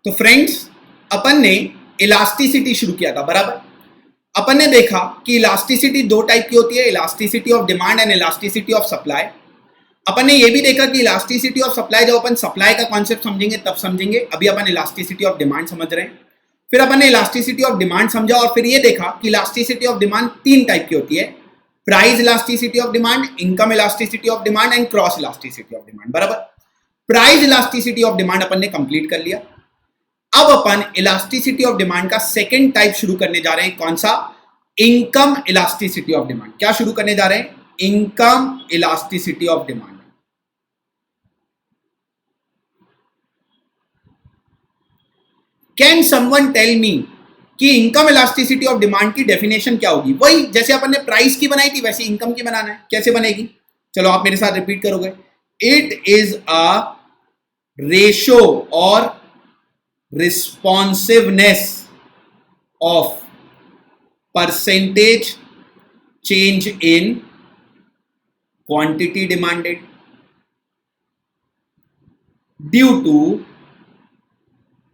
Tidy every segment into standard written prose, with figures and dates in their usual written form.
तो फ्रेंड्स, अपन ने इलास्टिसिटी शुरू किया था, बराबर। अपन ने देखा कि इलास्टिसिटी दो टाइप की होती है, elasticity of demand and elasticity of supply. अपन ने ये भी देखा कि इलास्टिसिटी ऑफ सप्लाई जब अपन सप्लाई का कॉन्सेप्ट समझेंगे तब समझेंगे, अभी अपन इलास्टिसिटी ऑफ डिमांड समझ रहे हैं। फिर अपन ने इलास्टिसिटी ऑफ डिमांड समझा और फिर ये देखा कि इलास्टिसिटी ऑफ डिमांड तीन टाइप की होती है, price elasticity of demand, income elasticity of demand and cross elasticity of demand, बराबर। प्राइस इलास्टिसिटी ऑफ डिमांड अपन ने कंप्लीट कर लिया। अब अपन इलास्टिसिटी ऑफ डिमांड का सेकंड टाइप शुरू करने जा रहे हैं, कौन सा? Income elasticity of demand. क्या शुरू करने जा रहे हैं? Income elasticity of demand. Can someone tell me कि इनकम इलास्टिसिटी ऑफ डिमांड की डेफिनेशन क्या होगी? वही जैसे अपन ने प्राइस की बनाई थी वैसे इनकम की बनाना है। कैसे बनेगी? चलो आप मेरे साथ रिपीट करोगे। इट इज अ रेशो और responsiveness of percentage change in quantity demanded due to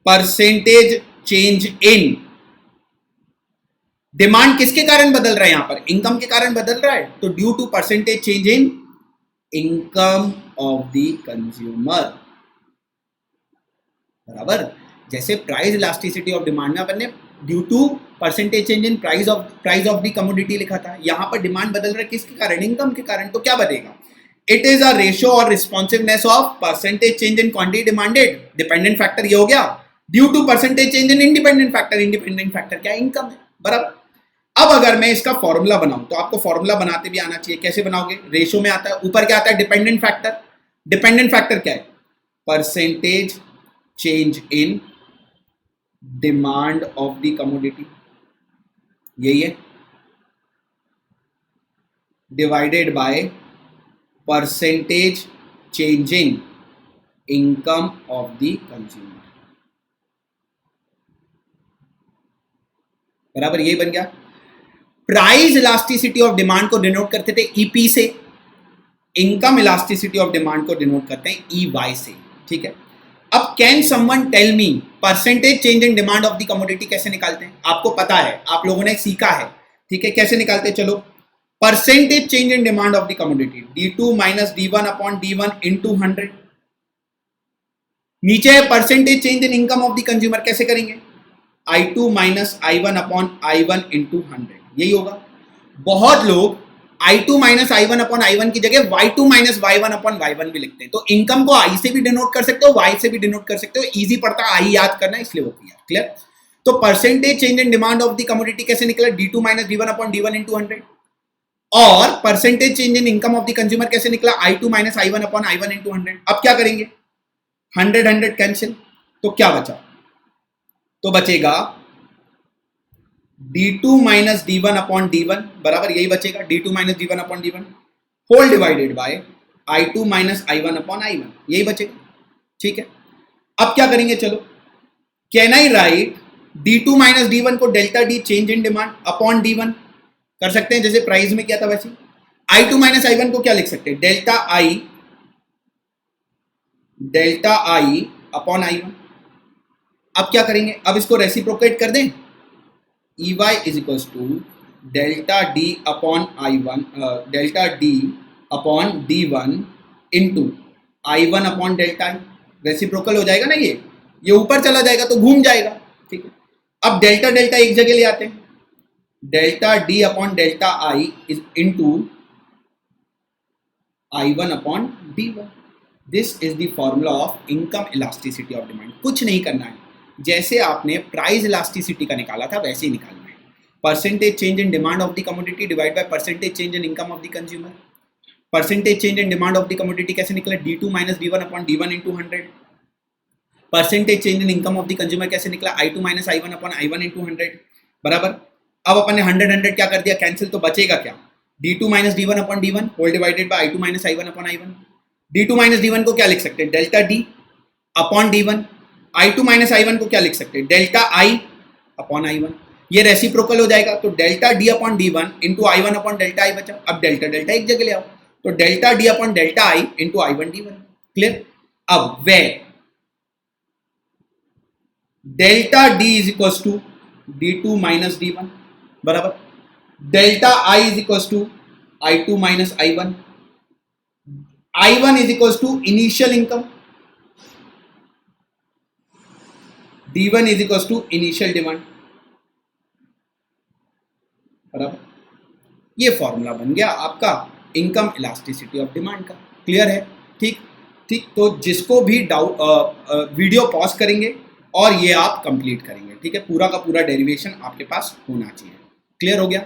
percentage change in demand. किसके कारण बदल रहा है? यहां पर इनकम के कारण बदल रहा है, तो due to percentage change in income of the consumer, बराबर। जैसे प्राइस इलास्टिसिटी ऑफ डिमांड में अपन ने due to percentage change in price of the commodity लिखा था, यहां पर डिमांड बदल रहा है किसके कारण? इनकम के कारण। तो क्या बनेगा? इट इज अ रेशियो और responsiveness of percentage change in quantity demanded, dependent factor ये हो गया, due to percentage change in independent factor, independent factor क्या है? इनकम है, बराबर। अब अगर मैं इसका फॉर्मूला बनाऊं तो आपको फॉर्मूला बनाते भी आना चाहिए। कैसे बनाओगे? रेशियो में आता है, ऊपर क्या आता है? Dependent factor. डिपेंडेंट फैक्टर क्या है? Percentage change in demand of the commodity, यही है, divided by percentage change in income of the consumer, बराबर। यही बन गया। प्राइस इलास्टिसिटी ऑफ डिमांड को डिनोट करते थे ईपी से, इनकम इलास्टिसिटी ऑफ डिमांड को डिनोट करते हैं ईवाई से, ठीक है। अब can someone tell me percentage change in demand of the commodity कैसे निकालते हैं? आपको पता है, आप लोगों ने सीखा है, ठीक है। कैसे निकालते हैं? चलो, percentage change in demand of the commodity D2 minus D1 upon D1 into 100। नीचे है percentage change in income of the consumer, कैसे करेंगे? I2 minus I1 upon I1 into 100, यही होगा। बहुत लोग I2 minus I1 upon I1 की जगह Y2 minus Y1 upon Y1 भी लिखते हैं। तो इनकम को I से भी डिनोट कर सकते हो, Y से भी डिनोट कर सकते हो, इजी पड़ता है I याद करना, इसलिए वो किया। क्लियर? तो percentage change in demand of the commodity कैसे निकला? D2 minus D1 upon D1 into 100। और percentage change in income of the consumer कैसे निकला? I2 minus I1 upon I1 into 100। अब क्या करेंगे? 100 कैंसिल, तो क्या बचा? तो बचेगा D2 minus D1 upon D1, बराबर, यही बचेगा, D2 minus D1 upon D1 whole divided by I2 minus I1 upon I1, यही बचेगा, ठीक है। अब क्या करेंगे? चलो, can I right D2 minus D1 को delta D change in demand upon D1 कर सकते हैं, जैसे प्राइस में किया था वैसे। I2 माइनस I1 को क्या लिख सकते हैं? Delta I upon I1। अब क्या करेंगे? अब इसको रेसिप्रोकेट कर दें, EY is equals to delta D upon I1, delta D upon D1 into I1 upon delta I। Reciprocal हो जाएगा ना, ये ऊपर चला जाएगा तो घूम जाएगा, ठीक है। अब डेल्टा डेल्टा एक जगह ले आते हैं, delta D upon delta I is into I1 upon D1। This is the formula of income elasticity of demand. कुछ नहीं करना है, जैसे आपने प्राइस इलास्टिसिटी का निकाला था वैसे ही निकालना है। Percentage change in demand of the commodity divide by percentage change in income of the consumer. Percentage change in demand of the commodity कैसे निकला? D2 minus D1 upon D1 into 100। Percentage change in income of the consumer कैसे निकला? I2 minus I1 upon I1 into 100, बराबर। अब अपन ने 100 क्या कर दिया? कैंसिल, तो बचेगा क्या? D2 minus D1 upon D1 whole divided by I2 minus I1 upon I1। D2 minus D1 को क्या लिख सकते हैं? Delta D upon D1। I2 minus I1 को क्या लिख सकते हैं? Delta I upon I1। ये रेसिप्रोकल हो जाएगा, तो delta D upon D1 into I1 upon delta I बचा। अब डेल्टा डेल्टा एक जगह ले आओ, तो delta D upon delta I into I1 D1। Clear? अब where delta D is equal to D2 minus D1 बराबर, delta I is equal to I2 minus I1, I1 is equal to initial income, D1 is equal to initial demand बराबर। ये formula बन गया आपका income elasticity of demand का। Clear है? ठीक ठीक, तो जिसको भी डाउट वीडियो पॉज करेंगे और ये आप कंप्लीट करेंगे। ठीक है, पूरा का पूरा डेरिवेशन आपके पास होना चाहिए। क्लियर हो गया?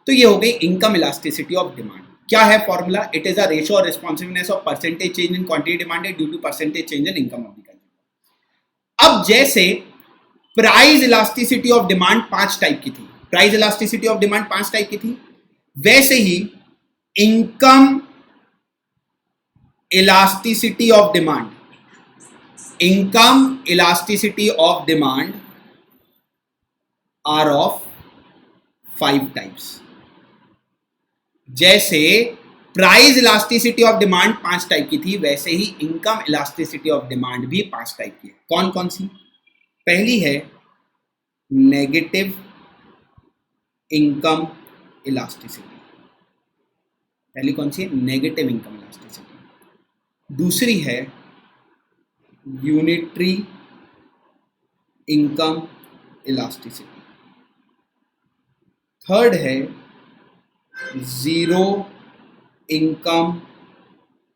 तो ये हो गई इनकम इलास्टिसिटी ऑफ डिमांड। क्या है formula? It is a ratio और responsiveness of percentage change in quantity demanded due to percentage change in income of the consumer. अब जैसे price elasticity of demand 5 type की थी, price elasticity of demand 5 type की थी, वैसे ही income elasticity of demand, income elasticity of demand are of 5 types. जैसे price elasticity of demand 5 type की थी, वैसे ही इनकम इलास्टिसिटी ऑफ डिमांड भी 5 टाइप की है। कौन कौन सी? पहली है नेगेटिव इनकम इलास्टिसिटी। पहली कौन सी है? Negative income elasticity. दूसरी है यूनिटरी इनकम इलास्टिसिटी। थर्ड है जीरो इनकम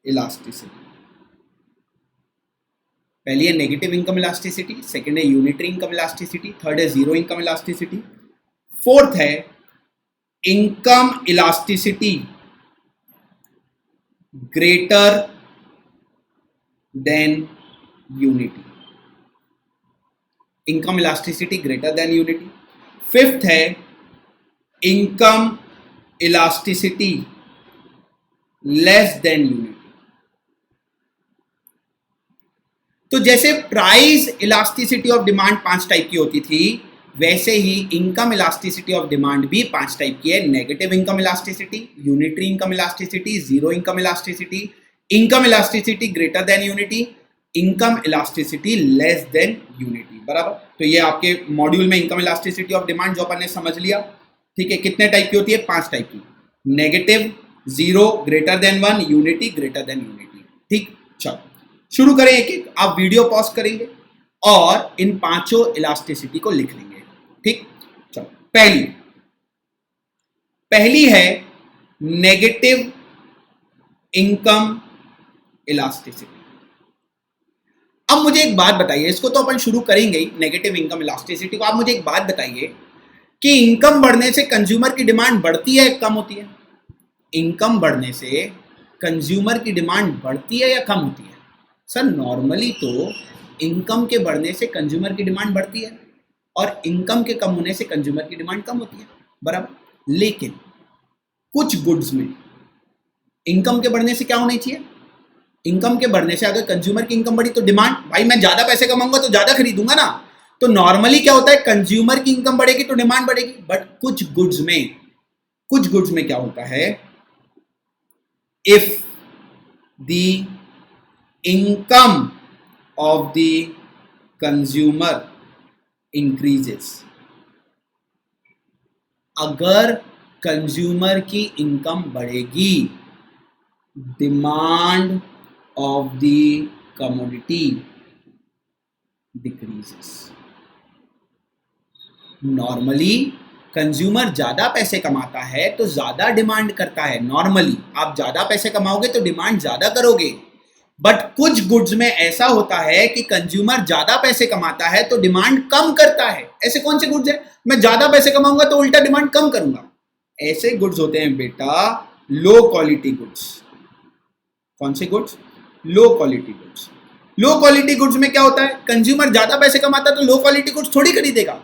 इलास्टिसिटी। पहली है नेगेटिव इनकम इलास्टिसिटी, सेकंड है यूनिटरी इनकम इलास्टिसिटी, थर्ड है जीरो इनकम इलास्टिसिटी, फोर्थ है income elasticity greater than unity. Income elasticity greater than unity. Fifth है income elasticity less than unity. तो जैसे price elasticity of demand 5 type की होती थी, वैसे ही इनकम इलास्टिसिटी ऑफ डिमांड भी 5 टाइप की है। Negative income elasticity, unitary income elasticity, zero income elasticity, income elasticity greater than unity, income elasticity less than unity बराबर। तो ये आपके मॉड्यूल में इनकम इलास्टिसिटी ऑफ डिमांड जो अपन ने समझ लिया। ठीक है, कितने टाइप की होती है? 5 टाइप की। Negative, zero, greater than 1, unity, greater than unity. ठीक, चलो शुरू करें एक एक। आप वीडियो पॉज करेंगे और इन 5 इलास्टिसिटी को लिख लेंगे। ठीक, चलो पहली है नेगेटिव इनकम इलास्टिसिटी। अब मुझे एक बात बताइए, इसको तो अपन शुरू करेंगे ही, नेगेटिव इनकम इलास्टिसिटी को। आप मुझे एक बात बताइए कि इनकम बढ़ने से कंज्यूमर की डिमांड बढ़ती है या कम होती है? इनकम बढ़ने से कंज्यूमर की डिमांड बढ़ती है या कम होती है? सर नॉर्मली तो इनकम के बढ़ने से कंज्यूमर की डिमांड बढ़ती है और इनकम के कम होने से कंज्यूमर की डिमांड कम होती है बराबर। लेकिन कुछ गुड्स में इनकम के बढ़ने से क्या होनी चाहिए? इनकम के बढ़ने से अगर कंज्यूमर की इनकम बढ़ी तो डिमांड, भाई मैं ज्यादा पैसे कमाऊंगा तो ज्यादा खरीदूंगा ना। तो नॉर्मली क्या होता है? कंज्यूमर की इनकम बढ़ेगी तो डिमांड बढ़ेगी। बट कुछ गुड्स में क्या होता है? If the income of the consumer increases, अगर कंज्यूमर की इनकम बढ़ेगी, demand of the commodity decreases. Normally consumer ज्यादा पैसे कमाता है तो ज्यादा डिमांड करता है। नॉर्मली आप ज्यादा पैसे कमाओगे तो डिमांड ज्यादा करोगे। बट कुछ गुड्स में ऐसा होता है कि कंज्यूमर ज्यादा पैसे कमाता है तो डिमांड कम करता है। ऐसे कौन से गुड्स है? मैं ज्यादा पैसे कमाऊंगा तो उल्टा डिमांड कम करूंगा। ऐसे गुड्स होते हैं बेटा लो क्वालिटी गुड्स। कौन से goods? Low quality goods. Low quality goods में क्या होता है? कंज्यूमर ज्यादा पैसे कमाता है तो लो क्वालिटी गुड्स थोड़ी खरीदेगा।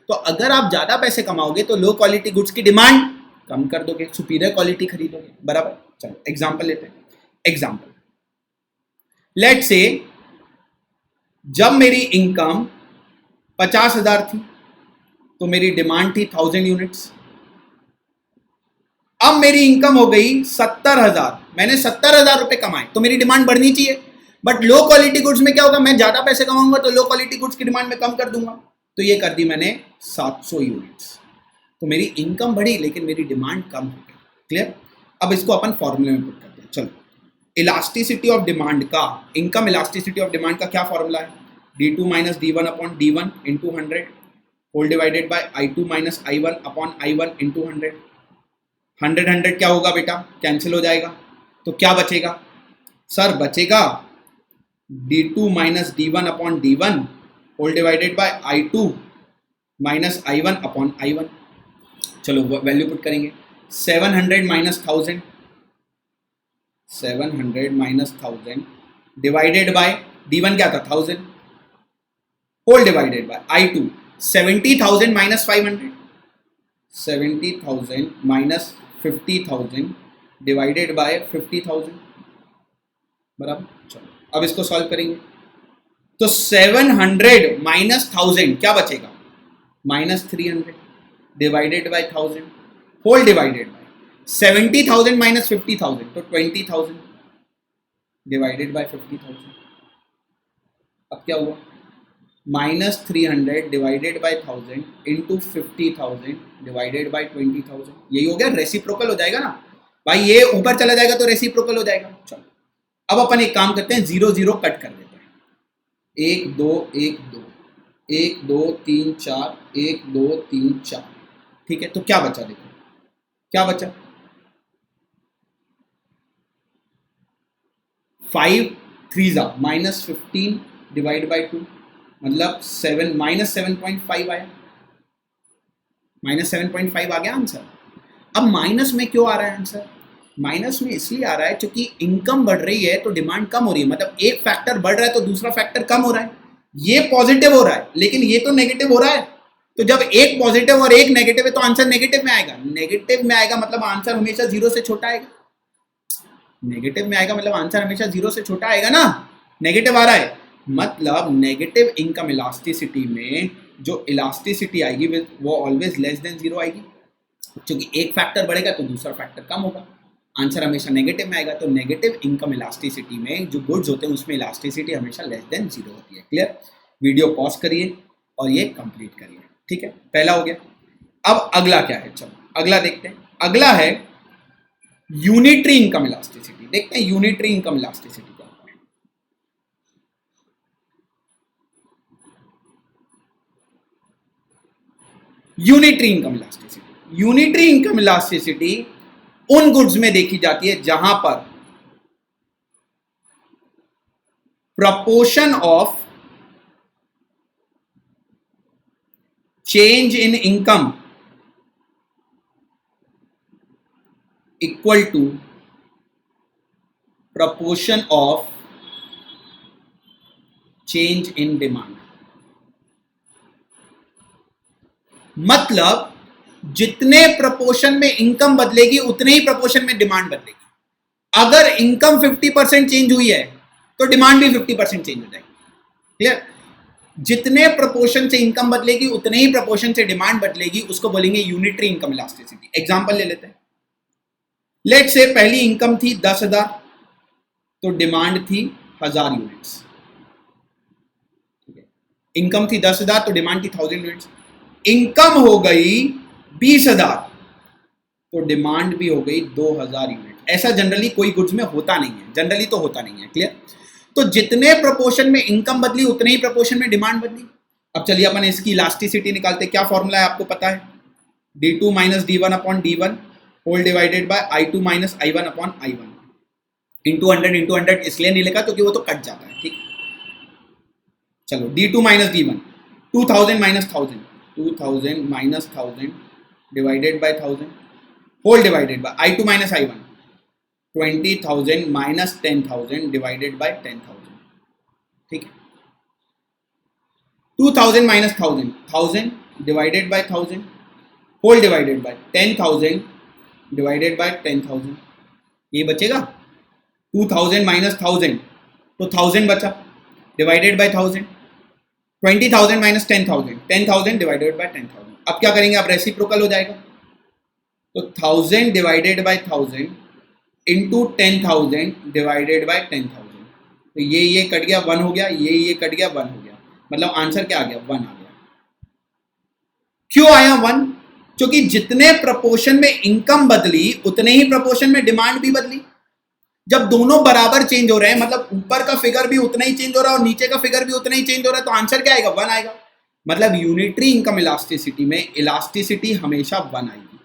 तो अगर आप ज्यादा पैसे कमाओगे तो लो क्वालिटी गुड्स की डिमांड कम कर दोगे, सुपीरियर क्वालिटी खरीदोगे बराबर। चलो एग्जांपल लेते हैं। एग्जांपल लेट्स से जब मेरी इनकम 50,000 थी तो मेरी डिमांड थी 1000 यूनिट्स। अब मेरी इनकम हो गई 70,000, मैंने 70,000 रुपए कमाए तो मेरी डिमांड बढ़नी चाहिए। बट लो क्वालिटी गुड्स में क्या होगा, मैं ज्यादा पैसे कमाऊंगा तो लो क्वालिटी गुड्स की डिमांड में कम कर दूंगा, तो ये कर दी मैंने 700 यूनिट्स, तो मेरी इनकम बढ़ी लेकिन मेरी डिमांड कम हो गई। क्लियर? अब इसको अपन फॉर्मूले में पुट करते हैं। चलो, इलास्टिसिटी ऑफ डिमांड का, इनकम इलास्टिसिटी ऑफ डिमांड का क्या फॉर्मूला है, d2 minus d1 upon d1 into 100 whole divided by i2 minus i1 upon i1 into 100। 100 क्या होगा बेटा, कैंसिल हो जाएगा, तो क्या बचेगा सर, बचेगा d2 minus d1 upon d1 whole divided by i2 minus i1 upon i1। चलो वैल्यू पुट करेंगे, 700 minus 1000, 700 minus 1000 divided bye d1 क्या था 1000 whole divided by i2 70,000 minus 500, 70,000 minus 50,000 divided by 50,000 बराबर। चलो अब इसको सॉल्व करेंगे, तो 700 माइनस 1000 क्या बचेगा, minus 300 divided by 1000 whole divided by 70,000 minus 50,000 तो 20,000 डिवाइडेड बाय 50,000। अब क्या हुआ, minus 300 divided by 1000 into 50,000 divided by 20,000। यही हो गया, रेसिप्रोकल हो जाएगा ना भाई, ये ऊपर चला जाएगा तो रेसिप्रोकल हो जाएगा। चलो अब अपन एक काम करते हैं, 0 0 कट कर देते हैं, 1 2 1 2 1 2 3 4 1 2 3 4, ठीक है। तो क्या बचा, देखो क्या बचा, 5 3 माइनस 15 डिवाइड बाई 2 मतलब 7 माइनस 7.5 आया, माइनस 7.5 आ गया आंसर। अब माइनस में क्यों आ रहा है आंसर, माइनस में इसलिए आ रहा है क्योंकि इनकम बढ़ रही है तो डिमांड कम हो रही है, मतलब एक फैक्टर बढ़ रहा है तो दूसरा फैक्टर कम हो रहा है। ये पॉजिटिव हो रहा है लेकिन ये तो नेगेटिव हो रहा है, तो जब एक पॉजिटिव और एक नेगेटिव है तो आंसर नेगेटिव में आएगा, नेगेटिव में आएगा मतलब आंसर हमेशा 0 से छोटा आएगा, नेगेटिव में आएगा मतलब आंसर हमेशा 0 से छोटा आएगा ना, नेगेटिव आ रहा है मतलब नेगेटिव इनकम इलास्टिसिटी में जो इलास्टिसिटी आएगी वो ऑलवेज लेस देन 0 आएगी, क्योंकि एक फैक्टर बढ़ेगा तो दूसरा फैक्टर कम होगा, आंसर हमेशा नेगेटिव में आएगा। तो नेगेटिव इनकम इलास्टिसिटी में जो गुड्स होते हैं उसमें इलास्टिसिटी हमेशा लेस देन 0 होती है। क्लियर? वीडियो पॉज करिए और ये कंप्लीट करिए, ठीक है। पहला हो गया, अब अगला क्या है, चलो अगला देखते हैं। अगला है यूनिटरी इनकम इलास्टिसिटी, देखते हैं यूनिटरी इनकम इलास्टिसिटी क्या होता है। Unitary income elasticity, unitary income elasticity उन गुड्स में देखी जाती है जहां पर proportion of change in income equal to proportion of change in demand, मतलब जितने प्रपोर्शन में इनकम बदलेगी उतने ही प्रपोर्शन में डिमांड बदलेगी। अगर इनकम 50% चेंज हुई है तो डिमांड भी 50% चेंज हो जाएगी। क्लियर? जितने प्रपोर्शन से इनकम बदलेगी उतने ही प्रपोर्शन से डिमांड बदलेगी, उसको बोलेंगे यूनिटरी इनकम इलास्टिसिटी। एग्जांपल ले लेते हैं, लेट से पहली इनकम थी 10,000 तो डिमांड थी 1000 यूनिट्स, इनकम थी 10,000 तो डिमांड थी 1000 यूनिट्स। इनकम हो गई 20,000 तो डिमांड भी हो गई 2000 यूनिट। ऐसा जनरली कोई गुड्स में होता नहीं है, जनरली तो होता नहीं है। क्लियर? तो जितने प्रोपोर्शन में इनकम बदली उतने ही प्रोपोर्शन में डिमांड बदली। अब चलिए अपन इसकी इलास्टिसिटी निकालते हैं। क्या फॉर्मूला है आपको पता है, d2 minus d1 upon d1 whole divided by i2 minus i1 upon i1 into 100 इसलिए नहीं लिखा क्योंकि वो तो कट जाता है। ठीक, चलो d2 minus d1 2000 minus 1000 2000 minus 1000 divided by 1000 whole divided by i2 minus i1 20,000 minus 10,000 divided by 10,000। ठीक है, 2000 minus 1000 1000 divided by 1000 whole divided by 10,000 divided by 10,000। ये बचेगा 2000 माइनस 1000 तो 1000 बचा divided by 1000, 20,000 minus 10,000 10,000 divided by 10,000। अब क्या करेंगे, अब रेसिप्रोकल हो जाएगा तो 1000 divided by 1000 into 10,000 divided by 10,000। तो ये कट गया 1 हो गया, ये कट गया 1 हो गया, मतलब आंसर क्या आ गया 1 आ गया। क्यों आया 1? क्योंकि जितने प्रपोर्शन में इनकम बदली उतने ही प्रपोर्शन में डिमांड भी बदली। जब दोनों बराबर चेंज हो रहे हैं, मतलब ऊपर का फिगर भी उतना ही चेंज हो रहा है और नीचे का फिगर भी उतना ही चेंज हो रहा है, तो आंसर क्या आएगा 1 आएगा। मतलब यूनिटरी इनकम इलास्टिसिटी में इलास्टिसिटी हमेशा 1 आएगी।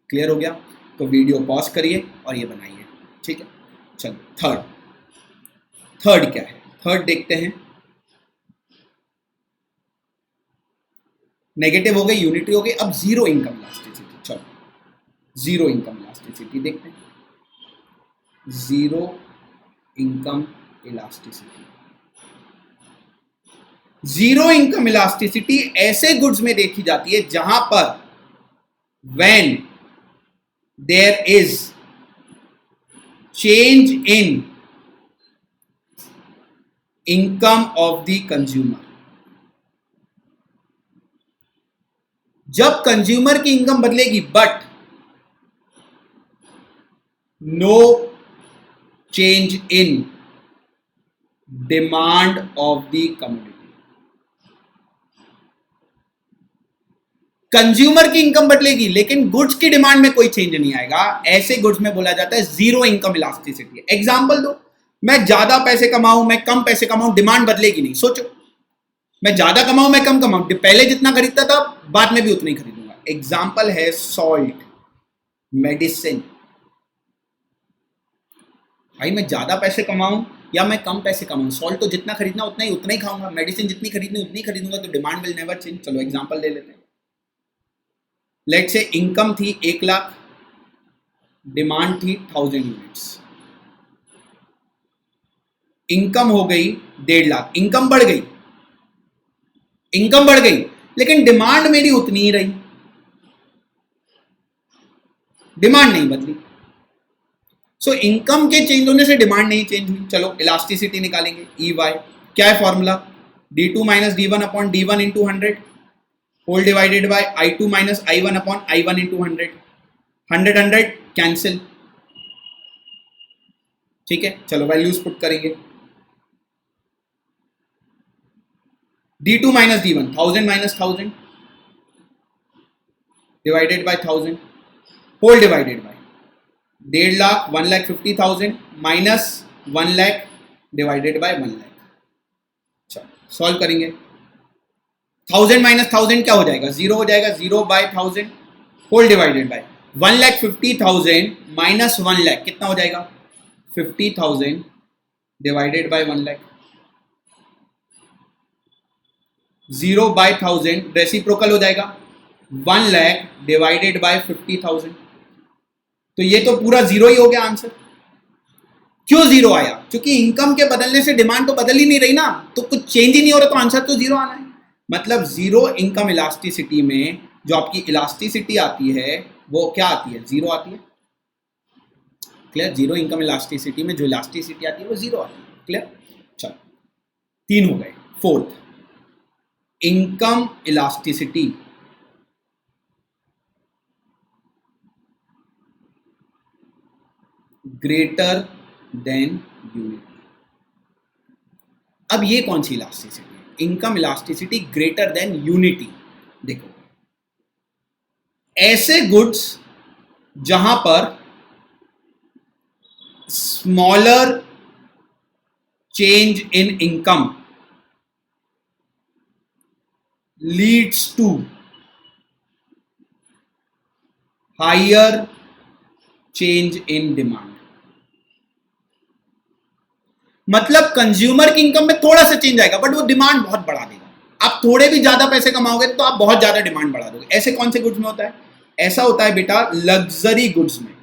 क्लियर हो गया? तो वीडियो पॉज करिए और ये बनाइए, ठीक है। चलो थर्ड क्या है, थर्ड देखते हैं। नेगेटिव हो गई, यूनिटरी हो गई, अब जीरो इनकम इलास्टिसिटी। चलो जीरो इनकम इलास्टिसिटी देखते हैं। Zero income elasticity, zero income elasticity ऐसे गुड्स में देखी जाती है जहां पर when there is change in income of the consumer. जब कंज्यूमर की इनकम बदलेगी but no change in demand of the community. Consumer की इनकम बदलेगी लेकिन गुड्स की डिमांड में कोई चेंज नहीं आएगा, ऐसे गुड्स में बोला जाता है जीरो इनकम इलास्टिसिटी। एग्जांपल दो, मैं ज्यादा पैसे कमाऊं, मैं कम पैसे कमाऊं, डिमांड बदलेगी नहीं। सोचो, मैं ज्यादा कमाऊं, मैं कम कमाऊं, पहले जितना खरीदता था बाद में भी उतना ही खरीदूंगा। एग्जांपल है सॉल्ट, मेडिसिन। भाई मैं ज्यादा पैसे कमाऊं या मैं कम पैसे कमाऊं, सॉल्ट तो जितना खरीदना उतना ही खाऊंगा, मेडिसिन जितनी खरीदनी उतनी खरीदूंगा, तो डिमांड विल नेवर चेंज। चलो एग्जांपल ले लेते हैं। लेट से इनकम थी 1 लाख, डिमांड थी 1000 यूनिट्स। इनकम हो गई 1.5 लाख, इनकम बढ़ गई, लेकिन डिमांड मेरी उतनी ही रही, डिमांड नहीं बदली। सो इनकम के चेंज होने से डिमांड नहीं चेंज हुई। चलो इलास्टिसिटी निकालेंगे, ई वाई। क्या है formula? d2 minus d1 upon d1 into 100 whole divided by i2 minus i1 upon i1 into 100। 100 cancel, ठीक है। चलो वैल्यूज पुट करेंगे। d2 minus d1 1000 minus 1000 divided by 1000 whole divided by 1.5 lakh 1,50,000 minus 1 lakh divided by 1 lakh. चलो solve करेंगे। 1000 minus 1000 क्या हो जाएगा? 0 हो जाएगा। 0 by 1000 whole divided by 1,50,000 minus 1 lakh कितना हो जाएगा? 50,000 divided by 1 lakh. 0 by 1000 reciprocal हो जाएगा, 1 लाख डिवाइडेड बाय 50,000। तो ये तो पूरा जीरो ही हो गया आंसर। क्यों जीरो आया? क्योंकि इनकम के बदलने से डिमांड तो बदल ही नहीं रही ना, तो कुछ चेंज ही नहीं हो रहा, तो आंसर तो जीरो आना है। मतलब जीरो इनकम इलास्टिसिटी में जो आपकी इलास्टिसिटी आती है वो क्या आती है? जीरो आती है। क्लियर? जीरो इनकम इलास्टिसिटी में जो इलास्टिसिटी आती है वो जीरो आती है। क्लियर? चलो 3 हो गए। Fourth, income elasticity greater than unity. अब ये कौन सी इलास्टिसिटी है? Income elasticity greater than unity. देखो, ऐसे गुड्स जहां पर smaller change in income leads to higher change in demand. मतलब कंज्यूमर की इनकम में थोड़ा सा चेंज आएगा बट वो डिमांड बहुत बढ़ा देगा। आप थोड़े भी ज्यादा पैसे कमाओगे तो आप बहुत ज्यादा डिमांड बढ़ा दोगे। ऐसे कौन से गुड्स में होता है? ऐसा होता है बेटा लग्जरी गुड्स में।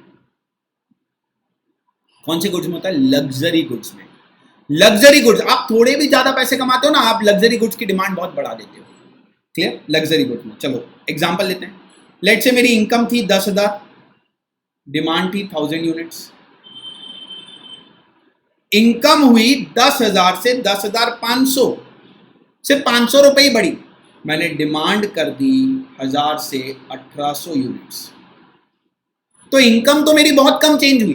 कौन से गुड्स में होता है? लग्जरी गुड्स में। लग्जरी गुड्स, आप थोड़े भी ज्यादा पैसे कमाते हो ना, आप लग्जरी गुड्स की डिमांड बहुत बढ़ा देते हो। क्लियर? लग्जरी गुड्स में। चलो एग्जांपल लेते हैं। लेट से मेरी इनकम थी 10,000, डिमांड थी 1000 यूनिट्स। इनकम हुई 10,000 से 10,500 से 500 रुपए ही बढ़ी। मैंने डिमांड कर दी 1000 से 1800 यूनिट्स। तो इनकम तो मेरी बहुत कम चेंज हुई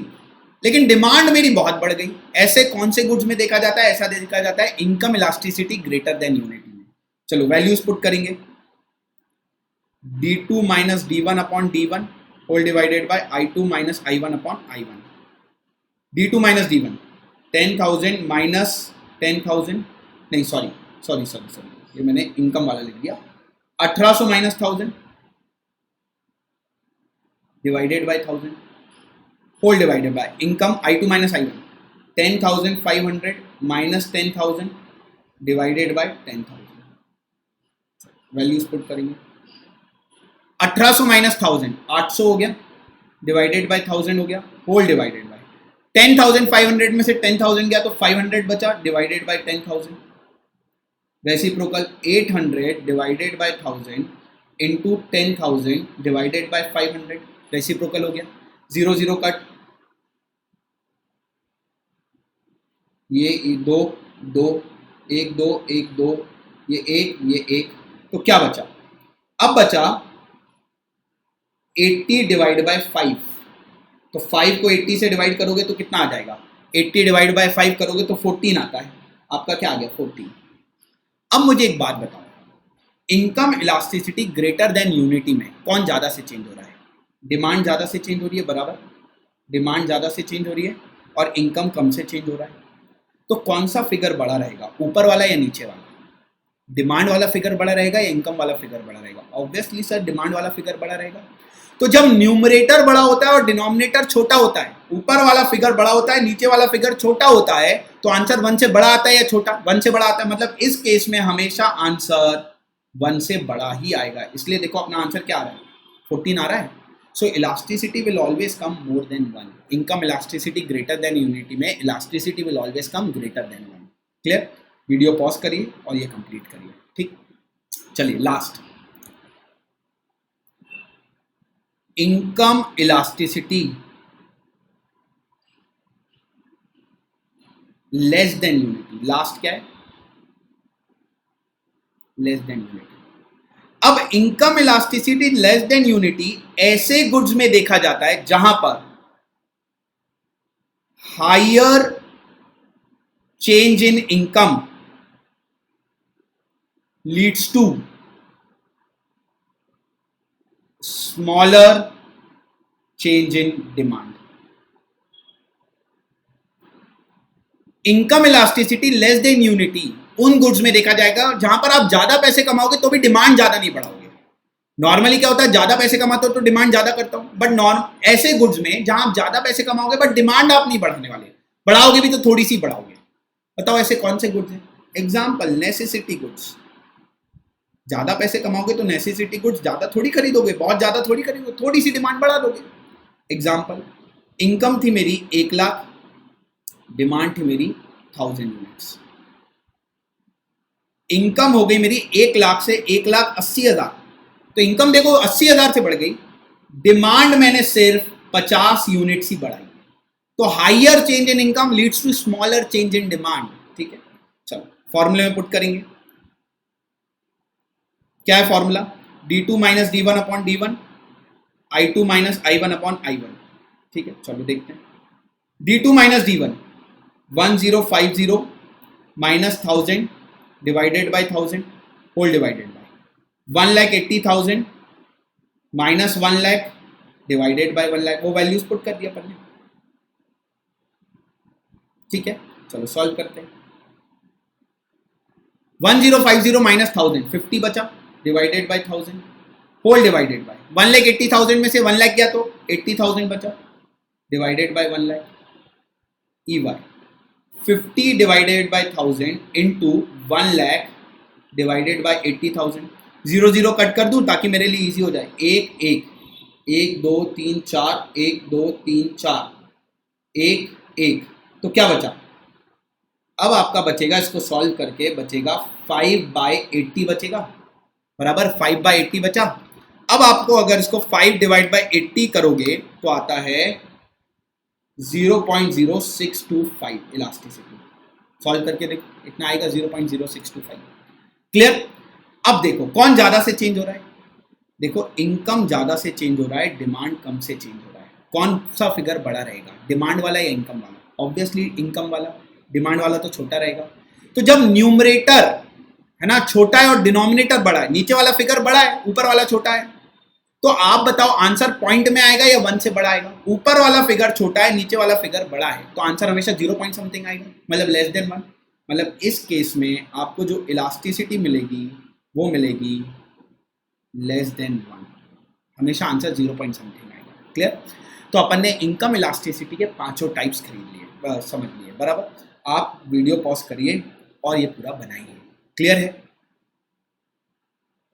लेकिन डिमांड मेरी बहुत बढ़ गई। ऐसे कौन से गुड्स में देखा जाता है? ऐसा देखा जाता है income elasticity greater than unity में। चलो वैल्यूज पुट करेंगे, d2 minus d1 upon d1 whole divided by i2 minus i1 upon i1। d2 minus d1 10,000 minus 10,000, नहीं सॉरी सॉरी सॉरी सॉरी, ये मैंने इनकम वाला लिख दिया। 1800 minus 1000 divided by 1000 whole divided by income i2 minus i1 10,500 minus 10,000 divided by 10,000। Values put करेंगे, 1800 minus 1000 800 हो गया, divided by 1000 हो गया, होल डिवाइडेड बाय 10,500 में से 10,000 गया तो 500 बचा, divided by 10,000। Reciprocal 800 divided by 1000 into 10,000 divided bye 500, reciprocal हो गया, 0 0 कट, ये 2 2 1 2 1 2, ये 1, तो क्या बचा? अब बचा 80 डिवाइड बाय 5, तो 5 को 80 से डिवाइड करोगे तो कितना आ जाएगा? 80 डिवाइड बाय 5 करोगे तो 14 आता है। आपका क्या आ गया? 14। अब मुझे एक बात बताओ, income elasticity greater than unity में कौन ज़्यादा से चेंज हो रहा है? डिमांड ज़्यादा से चेंज हो रही है, बराबर, डिमांड ज़्यादा से चेंज हो रही है और इनकम कम से चेंज हो रहा है। तो कौन सा फिगर बड़ा रहेगा, ऊपर वाला या नीचे वाला? डिमांड वाला फिगर बड़ा रहेगा या इनकम वाला फिगर बड़ा रहेगा? ऑब्वियसली सर डिमांड वाला फिगर बड़ा रहेगा। तो जब न्यूमरेटर बड़ा होता है और डिनोमिनेटर छोटा होता है, ऊपर वाला फिगर बड़ा होता है, नीचे वाला फिगर छोटा होता है, तो आंसर 1 से बड़ा आता है या छोटा? 1 से बड़ा आता है, मतलब इस केस में हमेशा आंसर 1 से बड़ा ही आएगा। इसलिए देखो अपना आंसर क्या आ रहा है? 14 आ रहा है। So elasticity will always come more than 1। Income elasticity greater than unity में elasticity will always come greater than 1। Clear? Video pause करिए और ये कंप्लीट करिए, ठीक? चलिए last, income elasticity less than unity. Last क्या है? Less than unity. अब income elasticity less than unity ऐसे गुड्स में देखा जाता है जहां पर higher change in income leads to smaller change in demand. Income elasticity less than unity उन गुड्स में देखा जाएगा जहां पर आप ज्यादा पैसे कमाओगे तो भी डिमांड ज्यादा नहीं बढ़ाओगे। नॉर्मली क्या होता है, ज्यादा पैसे कमाते हो तो डिमांड ज्यादा करता हूं, बट ऐसे गुड्स में जहां आप ज्यादा पैसे कमाओगे बट डिमांड आप नहीं बढ़ाने वाले, बढ़ाओगे भी तो थोड़ी सी बढ़ाओगे। बताओ ऐसे कौन से गुड्स हैं? Example, necessity goods. ज्यादा पैसे कमाओगे तो नेसेसिटी गुड्स ज्यादा थोड़ी खरीदोगे, बहुत ज्यादा थोड़ी खरीदोगे, थोड़ी सी डिमांड बढ़ा दोगे। एग्जाम्पल, इनकम थी मेरी 1 लाख, डिमांड थी मेरी 1000 यूनिट्स। इनकम हो गई मेरी 1 लाख से 1,80,000, तो इनकम देखो 80,000 से बढ़ गई, डिमांड मैंने सिर्फ 50 यूनिट्स ही बढ़ाई। तो higher change in income leads to smaller change in demand. ठीक है, चलो फॉर्मूले में पुट करेंगे। क्या है formula? d2 minus d1 upon d1, i2 minus i1 upon i1। ठीक है, चलो देखते हैं। d2 minus d1 1050 minus 1000 divided by 1000 whole divided by 1,80,000 minus 1 lakh divided by 1 lakh. वो वैल्यूज पुट कर दिया अपन ने। ठीक है, चलो सॉल्व करते हैं। 1050 माइनस 1000 50 बचा, divided by 1000 whole divided by 1,80,000 में से 1 लाख गया तो 80,000 बचा, divided by 1 lakh. E Y 50 divided by 1000 into 1 lakh divided by 80,000। 0 0 cut कर दूं ताकि मेरे लिए इजी हो जाए। 1 1 1 2 3 4 1 2 3 4 1 1, तो क्या बचा? अब आपका बचेगा, इसको सॉल्व करके बचेगा 5/80 बचेगा, बराबर 5/80 बचा। अब आपको अगर इसको 5 डिवाइड बाय 80 करोगे तो आता है 0.0625 इलास्टिसिटी। सॉल्व करके देखो इतना आएगा 0.0625। क्लियर? अब देखो कौन ज्यादा से चेंज हो रहा है। देखो इनकम ज्यादा से चेंज हो रहा है, डिमांड कम से चेंज हो रहा है। कौन सा फिगर बड़ा रहेगा, डिमांड वाला या इनकम वाला? ऑब्वियसली इनकम वाला, डिमांड वाला तो छोटा रहेगा। तो जब न्यूमरेटर है ना छोटा है और डिनोमिनेटर बड़ा है, नीचे वाला फिगर बड़ा है ऊपर वाला छोटा है, तो आप बताओ आंसर पॉइंट में आएगा या 1 से बड़ा आएगा? ऊपर वाला फिगर छोटा है, नीचे वाला फिगर बड़ा है, तो आंसर हमेशा 0 पॉइंट समथिंग आएगा, मतलब लेस देन 1। मतलब इस केस में आपको जो इलास्टिसिटी मिलेगी वो मिलेगी लेस देन 1, हमेशा आंसर 0 पॉइंट समथिंग आएगा। क्लियर? तो अपन ने इनकम इलास्टिसिटी के 5 टाइप्स खरीद लिए, समझ लिए, बराबर। आप वीडियो पॉज करिए और ये पूरा बनाइए। क्लियर है?